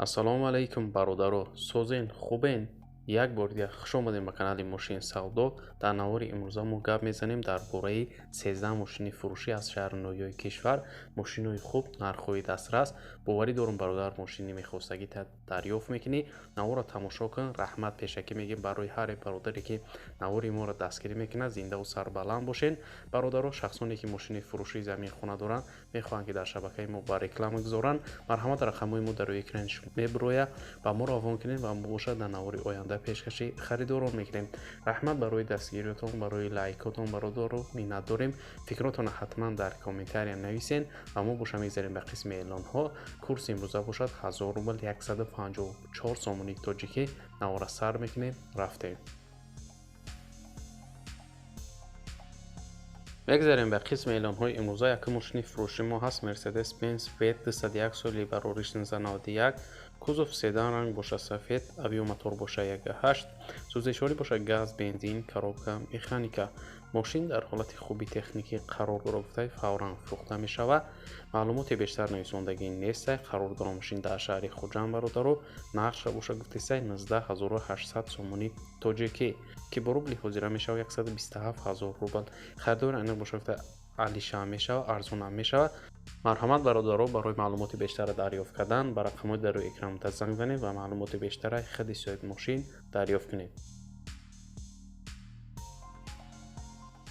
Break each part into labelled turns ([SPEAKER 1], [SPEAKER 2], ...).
[SPEAKER 1] Ассалому алайкум бародаро, созен, хубен? Як бор дигар хуш омадем ба канали Мошин Савдо. Дар навори имрӯза мо гап мезанем дар бораи 13 мошини фурӯшӣ аз шаҳри ноҳияи кишвар. Мошинои хуб, нархҳои дастрас. Боварӣ дорам бародар, мошини мехостагӣ дарёфт мекунӣ. Наворро тамошо кун. Раҳмат пешакӣ мегим барои ҳар бародаре ки навори моро дастгирӣ мекунад. Зиндаву сарбаланд бошен. Бародаро, шахсоне ки мошини фурӯшии заминхона доранд, мехоҳанд ки дар шабакаи мо ба реклама гузоранд, марҳамат рақамҳои мо дар рӯи экрани шумо мебирояд ва моро авон кунед ва бошад дар навори оянда пешкаши харидорон мекунем. раҳмат барои дастгириётон, барои лайкотон бародаро миннат дорем. Фикротонро ҳатман дар комментария нависен ва мо боша мегзарем ба қисми эълонҳо. курси имрӯза бошад 1000 рубл 154 сомони тоҷикӣ. навора сар мекунем, рафтем. мегзарем ба қисми эълонҳои имрӯза. якум мошини фурӯши мо ҳаст Mercedes-Benz V 201 соли ба рориш 1991. кузов седан ранг боша сафед, авиомотор боша 1.8, сӯзишворӣ боша газ, бензин, коробка механика. мошин дар ҳолати хуби техникӣ қарор дора гуфтае фавран фурӯхта мешавад. маълумоти бештар нависондагӣ нестай. қарор дора мошин дар шаҳри хуҷанд бародаро. нақша боша гуфтесай 19800 сомони тоҷикӣ ки бо рубли ҳозира мешавад 127000 рубл. харидори аниқ боша гуфта алиша мешавад, арзонам мешавад. марҳамат бародаро, барои маълумоти бештара дарёфт кардан ба рақамҳои дар рӯи экранта занг занед ва маълумоти бештара худи соҳиби мошин дарёфт кунед.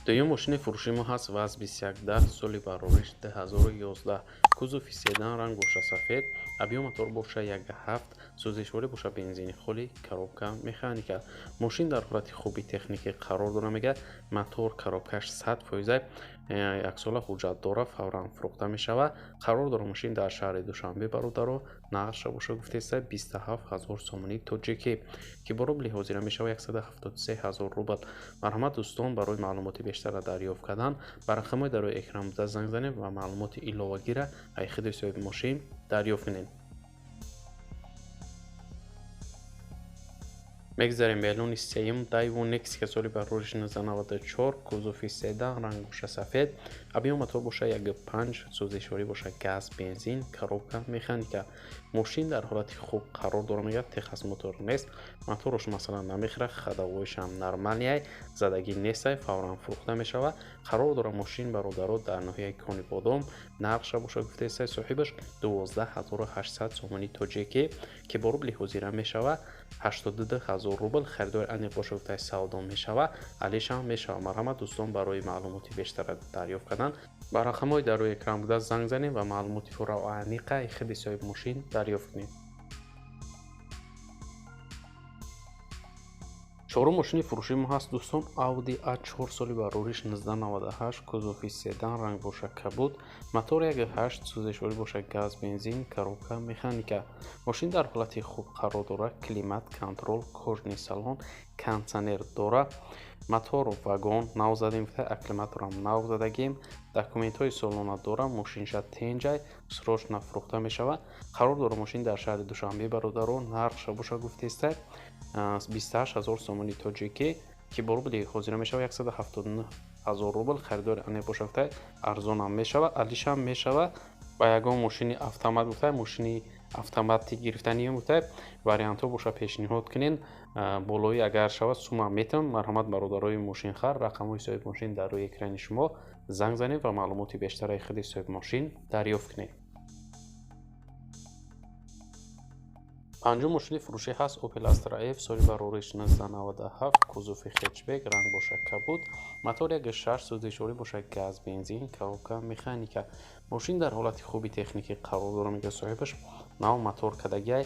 [SPEAKER 1] дуюм мошини фурӯши мо ҳаст ВАЗ 2110 соли ба рориш 2011. кузови седан ранг боша сафед, авиомотор боша 1.7, сӯзишворӣ боша бензини холӣ, коробка механика. мошин дар ҳолати хуби техникӣ қарор дора мегӯяд. мотор, коробкаш 100% яксола ҳуҷҷат дора, фавран фурӯхта мешавад. қарор дора мошин дар шаҳри душанбе бародаро. нақша боша гуфтесай 27000 сомони тоҷикӣ ки бо рубли ҳозира мешавад 173000 рубл. марҳамат дӯстон, барои маълумоти бештара дарёфт кардан ба рақамҳои дар рӯи экран занг занед ва маълумоти иловагира аз худи соҳиби мошин дарёфт кунед. мегзарем ба эълони сеюм Daewoo Nexia соли ба рориш 1994. кузови седан ранг боша сафед, авиомотор боша 1.5, сӯзишворӣ боша газ, бензин, коробка механика. мошин дар ҳолати хуб қарор дора мегӯяд. техас мотор нест. моторош масалан намехӯрад, хадавоишам нормалияй, задагӣ нестай, фавран фурӯхта мешавад. қарор дора мошин бародаро дар ноҳияи кони бодом. нақша боша гуфтесай соҳибаш 12800 сомони тоҷикӣ ки бо рубли ҳозира мешавад 82000 рубл. харидори аниқ боша гуфтае савдо мешавад, алишам мешавад. марҳамат дӯстон, барои маълумоти бештара дарёфт кардан ба рақамҳои дар рӯи экран буда занг занед ва маълумоти пурра ва аниқа аз худи соҳиби мошин дарёфт кунед. чорум мошини фурӯши мо ҳаст дӯстон Audi A4 соли ба рориш 1998. кузови седан ранг боша кабуд, мотор 1.8, сӯзишворӣ боша газ, бензин, коробка механика. мошин дар ҳолати хуб қарор дора. климат контрол, кожни салон, кондитсионер дора. мотор вагон нав задем, аккумуляторам нав задагем. документҳои солона дора. мошинша тенҷай, срочно фурӯхта мешавад. қарор дора мошин дар шаҳри душанбе бародаро. нархша боша гуфтестай 28000 сомони тоҷикӣ ки бо рубли ҳозира мешавад 179000 рубл. харидори аниқ боша гуфтае арзонам мешавад, алишам мешавад. ба ягон мошини автомат гуфтае, мошини автомати гирифтаниём гуфтае вариантҳо боша пешниҳод кунед. болои агар шавад сумам метавон. марҳамат бародарои мошинхар, рақамҳои соҳиби мошин дар рӯи экрани шумо занг занед ва маълумоти бештара аз худи соҳиби мошин дарёфт кунед. панҷум мошини фурӯшӣ ҳаст Opel Astra F соли ба рориш 1997. кузови хетчбек, ранг боша кабуд, мотор 1.6, сӯзишворӣ боша газ, бензин, коробка механика. мошин дар ҳолати хуби техникӣ қарор дора мегӯяд. соҳибаш нав мотор кадагиай,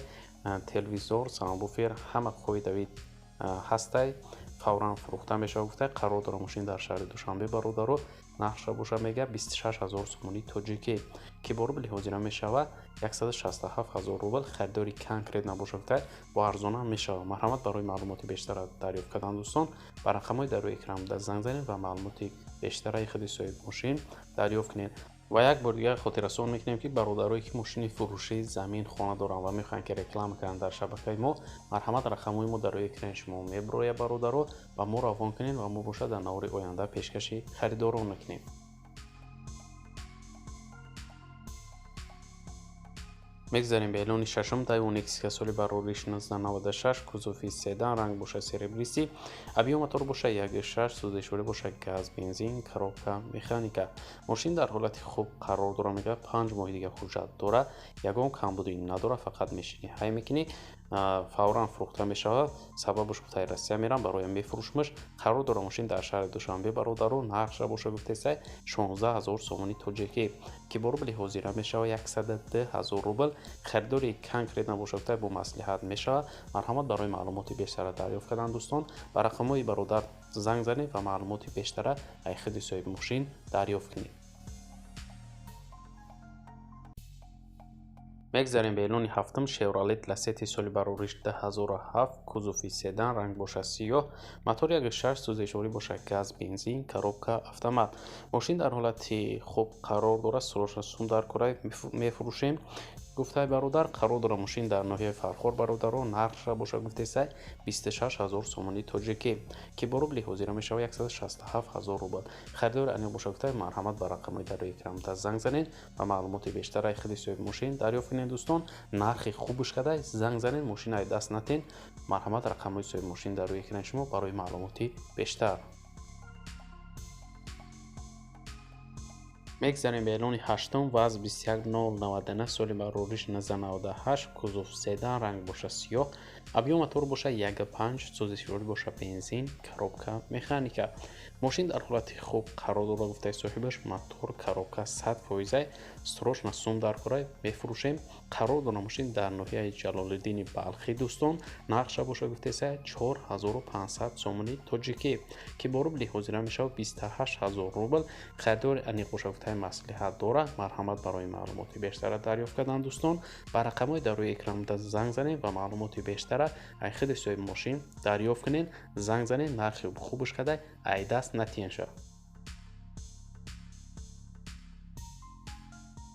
[SPEAKER 1] телевизор, сабвуфер, ҳама қоидави ҳастай, фавран фурӯхта мешавад гуфтае. қарор дора мошин дар шаҳри душанбе бародаро. нақша боша мегӯяд 26000 сомони тоҷикӣ ки бо рубли ҳозира мешавад 167000 рубл. харидори конкрет набоша гуфтае бо арзонам мешавад. марҳамат барои маълумоти бештара дарёфт кардан дӯстон ба рақамҳои дар рӯи экран буда занг занед ва маълумоти бештара аз худи соҳиби мошин дарёфт кунед. ва як бор дигар хотиррасон мекунем ки бародарое ки мошини фурӯшии замин хона доранд ва мехоҳанд ки реклама кунанд дар шабакаи мо, марҳамат рақамҳои мо дар рӯи экрани шумо мебирояд бародаро ва моро авон кунед ва мо бошад дар навори оянда пешкаши харидорон мекунем. мегзарем ба эълони шашум Daiwo Nexia соли барори 1696 кузови седан ранг боша серебристи авио мотор боша 1.6 сӯзишворӣ боша газ бензин коробка механика мошин дар ҳолати хуб қарор дора мегӯяд 5 моҳи дига ҳуҷҷат дора ягон камбудӣ надора фақат мешинӣ ҳай мекунӣ фавран фурӯхта мешавад сабабаш гуфтаи Россия мерам бароям мефурӯшмаш қарор дора мошин дар шаҳри Душанбе бародару нақша боша гуфтесай 16000 сомони тоҷикӣ ки бо рубли ҳозира мешавад 100000 рубл خریداری کنکریت نباشه با مصلحت میشه مرحمت برای معلومات بیشتر دریافت کردن دوستان با رقم‌های برادر زنگ زنید و معلومات بیشتر از خود صاحب ماشین دریافت کنید مگذاریم به اعلان هفتم شورالت لاستی سالی باروریش 2007 کوزوفی سدن رنگ باشه سیاه موتور 1.6 سوزشواری باشه گاز بنزین коробка автомат ماشین در حالت خوب قرار داره سروش سوم در کرای میفروشیم گفته برادر قرار داره ماشین در ناحیه فرخور برادر و نقش باشه گفته سه 26000 سومانی تاجیکی که با روبل حاضر میشه 167000 روبل خریدار انیق باشه گفته مرحمت بر رقم در روی اکرام تا زنگ زنید و معلومات بیشتر از خود صاحب ماشین دریافت کنید دوستان نرخ خوبش کده زنگ زنید ماشین ای دست نتین مرحمت رقم صاحب ماشین در روی اکران شما برای معلومات بیشتر مگذاریم به اعلان هشتم وز 21099 سالی باروریش 1998 کوزوف سدن رنگ باشه سیاه авио мотор боша 1.5 сӯзишворӣ боша бензин коробка механика мошин дар ҳолати хуб қарор дора гуфтаи соҳибаш мотор коробка 100% срочно сум дар кора мефурӯшем қарор дора мошин дар ноҳияи ҷалолиддини балхӣ дӯстон нақша боша гуфтаиса 4500 сомони тоҷикӣ ки бо рубли ҳозира мешавад 28000 рубл харидори аниқ боша гуфтаи маслиҳат дора марҳамат барои маълумоти бештара дарёфт кардан дӯстон ба рақамҳои дар рӯи экранда занг занед ва маълумоти бештара ай худи соҳиби мошин дарёфт кунед занг занед нархи хубаш када ай даст натиянша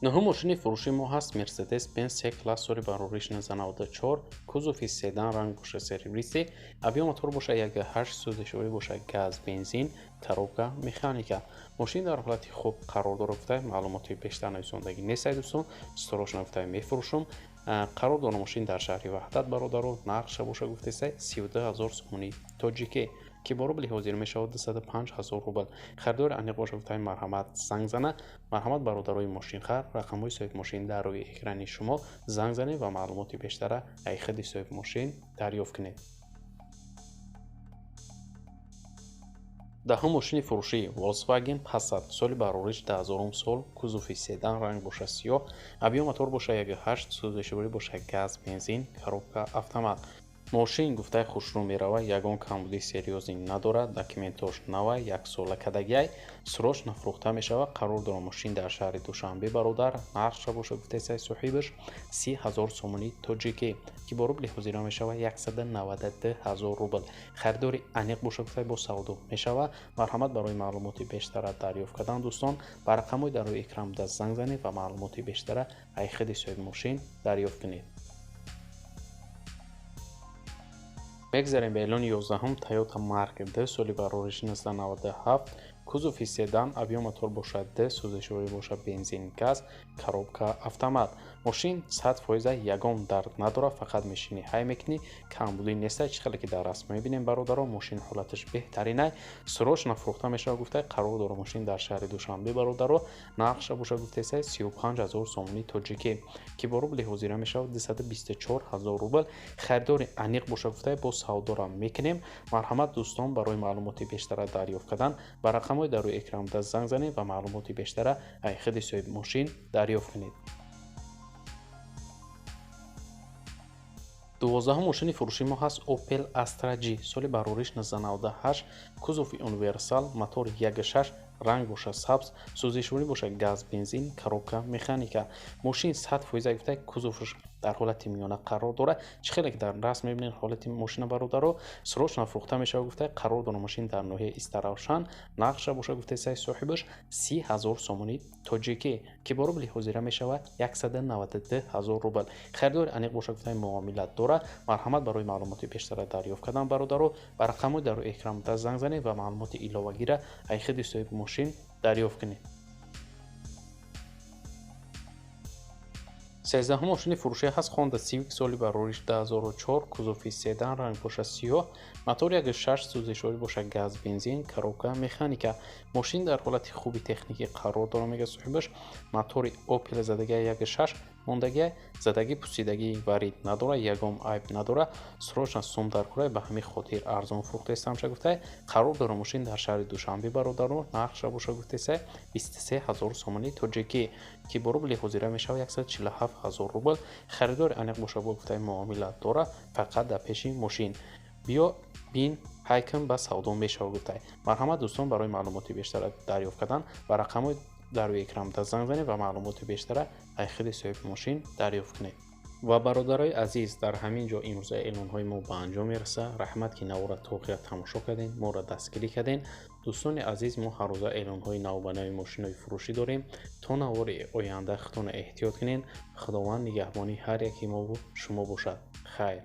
[SPEAKER 1] нӯҳум мошини фурӯши мо ҳаст Mercedes Benz C-класс соли барориш 1994 кузофи седан ранг боша серебристи авио мотор боша 1.8 сӯзишворӣ боша газ бензин коробка механика мошин дар ҳолати хуб қарор дора гуфтаи маълумоти бештар нависондагӣ нестай дӯстон сторочна гуфтаи мефурӯшум қарор дора мошин дар шаҳри ваҳдат бародаро нақша боша гуфтесай 32000 сомони тоҷикӣ ки бо рубли ҳозир мешавад 205000 рубл харидори аниқ боша гуфтаи марҳамат занг зана марҳамат бародарои мошинхар рақамҳои соҳиби мошин дар рӯи экрани шумо занг занед ва маълумоти бештара аз худи соҳиби мошин дарёфт кунед даҳум мошини фурӯшии Volkswagen Passat соли барориш 2000 сол кузофи седан ранг боша сиёҳ авио мотор боша 1.8 сӯзишворӣ боша газ бензин коробка автомат мошин гуфтаи хушрӯ мерава ягон камбуди серьёзе надорад документош нава яксола кадагиай срочно фурӯхта мешавад қарор дора мошин дар шаҳри душанбе бародар нақша боша гуфтесай соҳибаш 30000 сомони тоҷикӣ ки бо рубли ҳозира мешавад 192000 рубл харидори аниқ боша гуфтай бо савдо мешавад марҳамат барои маълумоти бештара дарёфт кардан дӯстон ба рақамҳои дар рӯи экранда занг занед ва маълумоти бештара аз худи соҳиби мошин дарёфт кунед мегзарем ба эълони 11 Toyota Mark D соли барориш 1997 кузофи седан авио мотор боша D сӯзишворӣ боша бензин газ коробка автомат мошин 100% ягон дард надора фақат мешини ҳай мекунӣ камбудӣ нестай чӣ хеле ки дар расм мебинем бародаро мошин ҳолаташ беҳтаринай срочно фурӯхта мешавад гуфтай қарор дора мошин дар шаҳри душанбе бародаро нақша боша гуфтесай 35000 сомони тоҷикӣ ки бо рубли ҳозира мешавад 224000 рубл харидори аниқ боша гуфтай бо савдора мекунем марҳамат дӯстон барои маълумоти бештара дарёфт кардан ба рақамҳои дар рӯи экранда занг занед ва маълумоти бештара аз худи соҳиби мошин дарёфт кунед 12 мошини фурӯши мо ҳаст Opel Astra G соли барориш 1998 кузофи универсал мотор 1.6 ранг боша сабз сӯзишворӣ боша газ бензин коробка механика мошин 100% гуфтай кузофш дар ҳолати миёна қарор дора чӣ хеле ки дар расм мебинед ҳолати мошина бародаро срочно фурӯхта мешавад гуфтай қарор дора мошин дар ноҳияи Истаравшан нақша боша гуфтесай соҳибаш 30000 сомони тоҷикӣ ки бо рубли ҳозира мешавад 192000 рубл харидори аниқ боша гуфтай муомилат дора марҳамат барои маълумоти бештара дарёфт кардан бародаро ба рақамҳои дар рӯи экранда занг занед ва маълумоти иловагира аз худи соҳиби мошин дарёфт кунед 13 ماشین فروشی هست Honda Civic سالی بروریش 2004 کузови седан ранг боша сиёҳ мотор 1.6 сӯзишворӣ боша газ бензин коробка механика мошин дар ҳолати хуби техникӣ қарор дорад мега соҳибаш мотори Opel задагии 1.6 мондагии задагӣ пусидагии варид надорад ягон айб надорад срочно сум дар кора ба ҳамин хотир арзон фурӯхтааст ҳамча гуфтае қарор дорад мошин дар шаҳри Душанбе бародарон нархша боша гуфтааст 23000 сомонии тоҷикӣ ки бо рубли ҳозира мешавад 147000 рубл харидори аниқ боша бо гуфтаи муомилат дорад фақат дар пеши мошин биё бин ҳайкам ба савдо мешавад гуфтае марҳамат дӯстон барои маълумоти бештар дарёфт кардан ба рақамҳои дар экранда занг занед ва маълумоти бештара дар ходи соҳиби мошин дарёфт кунед ва бародарои азиз дар ҳамин ҷо имрӯза эълонҳои мо ба анҷом мерасад раҳмат ки навора то охир тамошо кардем моро дастгирӣ кардем дӯстони азиз мо ҳаррӯза эълонҳои навбанови мошинои фурӯшӣ дорем то навори оянда худтон эҳтиёт кунед худованд нигаҳбони ҳар яки мо шумо бошад хайр.